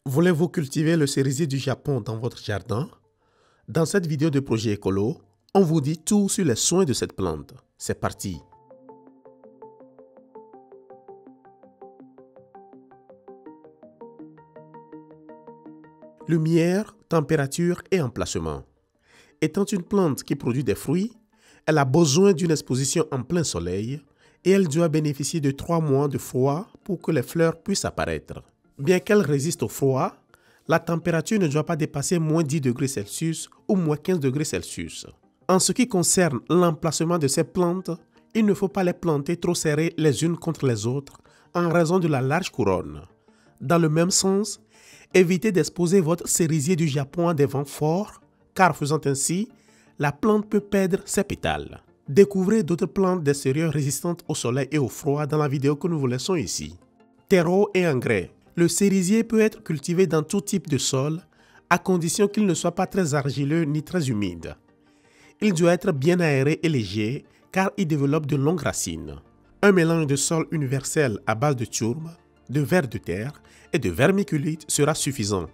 Voulez-vous cultiver le cerisier du Japon dans votre jardin? Dans cette vidéo de projet écolo, on vous dit tout sur les soins de cette plante. C'est parti! Lumière, température et emplacement. Étant une plante qui produit des fruits, elle a besoin d'une exposition en plein soleil et elle doit bénéficier de 3 mois de froid pour que les fleurs puissent apparaître. Bien qu'elle résiste au froid, la température ne doit pas dépasser moins 10 degrés Celsius ou moins 15 degrés Celsius. En ce qui concerne l'emplacement de ces plantes, il ne faut pas les planter trop serrées les unes contre les autres en raison de la large couronne. Dans le même sens, évitez d'exposer votre cerisier du Japon à des vents forts, car faisant ainsi, la plante peut perdre ses pétales. Découvrez d'autres plantes d'extérieur résistantes au soleil et au froid dans la vidéo que nous vous laissons ici. Terreau et engrais. Le cerisier peut être cultivé dans tout type de sol, à condition qu'il ne soit pas très argileux ni très humide. Il doit être bien aéré et léger, car il développe de longues racines. Un mélange de sol universel à base de tourbe, de vers de terre et de vermiculite sera suffisant.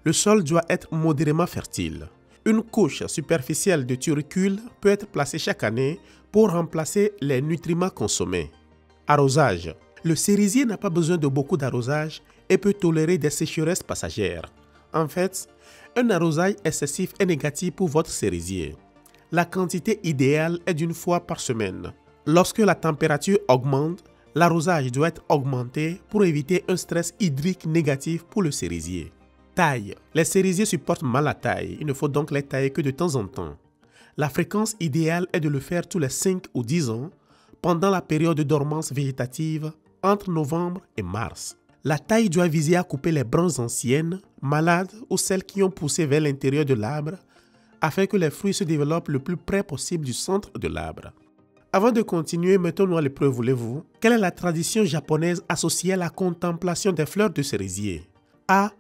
Le sol doit être modérément fertile. Une couche superficielle de turicule peut être placée chaque année pour remplacer les nutriments consommés. Arrosage. Le cerisier n'a pas besoin de beaucoup d'arrosage et peut tolérer des sécheresses passagères. En fait, un arrosage excessif est négatif pour votre cerisier. La quantité idéale est d'1 fois par semaine. Lorsque la température augmente, l'arrosage doit être augmenté pour éviter un stress hydrique négatif pour le cerisier. Taille. Les cerisiers supportent mal la taille, il ne faut donc les tailler que de temps en temps. La fréquence idéale est de le faire tous les 5 ou 10 ans, pendant la période de dormance végétative, entre novembre et mars. La taille doit viser à couper les branches anciennes, malades ou celles qui ont poussé vers l'intérieur de l'arbre, afin que les fruits se développent le plus près possible du centre de l'arbre. Avant de continuer, mettons-nous à l'épreuve, voulez-vous? Quelle est la tradition japonaise associée à la contemplation des fleurs de cerisier? A.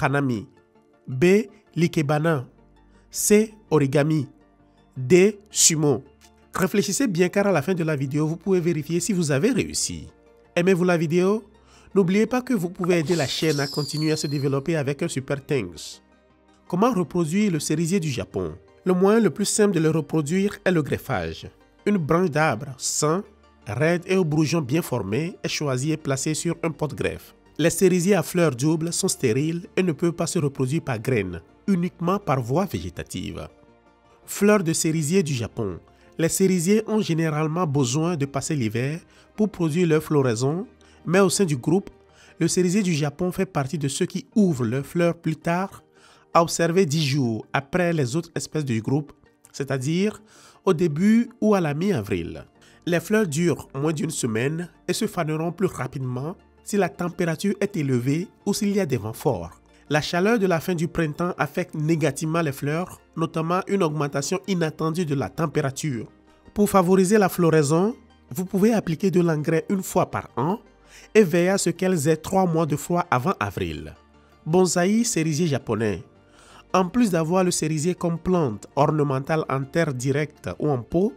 Hanami. B. Likebana. C. Origami. D. Sumo. Réfléchissez bien car à la fin de la vidéo, vous pouvez vérifier si vous avez réussi. Aimez-vous la vidéo? N'oubliez pas que vous pouvez aider la chaîne à continuer à se développer avec un super thanks. Comment reproduire le cerisier du Japon? Le moyen le plus simple de le reproduire est le greffage. Une branche d'arbre sain, raide et au bourgeon bien formé est choisie et placée sur un porte-greffe. Les cerisiers à fleurs doubles sont stériles et ne peuvent pas se reproduire par graines, uniquement par voie végétative. Fleurs de cerisier du Japon. Les cerisiers ont généralement besoin de passer l'hiver pour produire leur floraison, mais au sein du groupe, le cerisier du Japon fait partie de ceux qui ouvrent leurs fleurs plus tard, à observer 10 jours après les autres espèces du groupe, c'est-à-dire au début ou à la mi-avril. Les fleurs durent moins d'1 semaine et se faneront plus rapidement si la température est élevée ou s'il y a des vents forts. La chaleur de la fin du printemps affecte négativement les fleurs, notamment une augmentation inattendue de la température. Pour favoriser la floraison, vous pouvez appliquer de l'engrais 1 fois par an et veiller à ce qu'elles aient 3 mois de froid avant avril. Bonsaï cerisier japonais. En plus d'avoir le cerisier comme plante ornementale en terre directe ou en pot,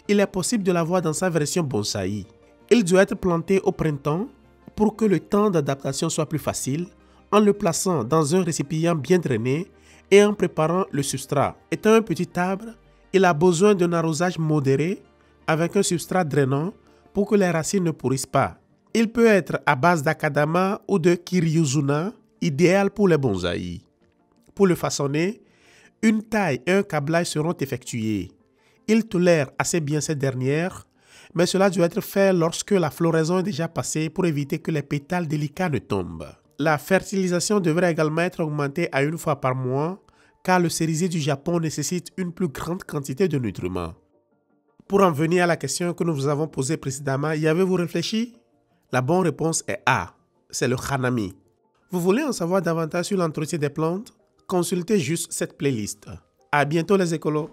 il est possible de l'avoir dans sa version bonsaï. Il doit être planté au printemps pour que le temps d'adaptation soit plus facile, en le plaçant dans un récipient bien drainé et en préparant le substrat. Étant un petit arbre, il a besoin d'un arrosage modéré avec un substrat drainant pour que les racines ne pourrissent pas. Il peut être à base d'akadama ou de kiryuzuna, idéal pour les bonsaïs. Pour le façonner, une taille et un câblage seront effectués. Il tolère assez bien ces dernières, mais cela doit être fait lorsque la floraison est déjà passée pour éviter que les pétales délicats ne tombent. La fertilisation devrait également être augmentée à 1 fois par mois, car le cerisier du Japon nécessite une plus grande quantité de nutriments. Pour en venir à la question que nous vous avons posée précédemment, y avez-vous réfléchi? La bonne réponse est A, c'est le Hanami. Vous voulez en savoir davantage sur l'entretien des plantes? Consultez juste cette playlist. À bientôt les écolos!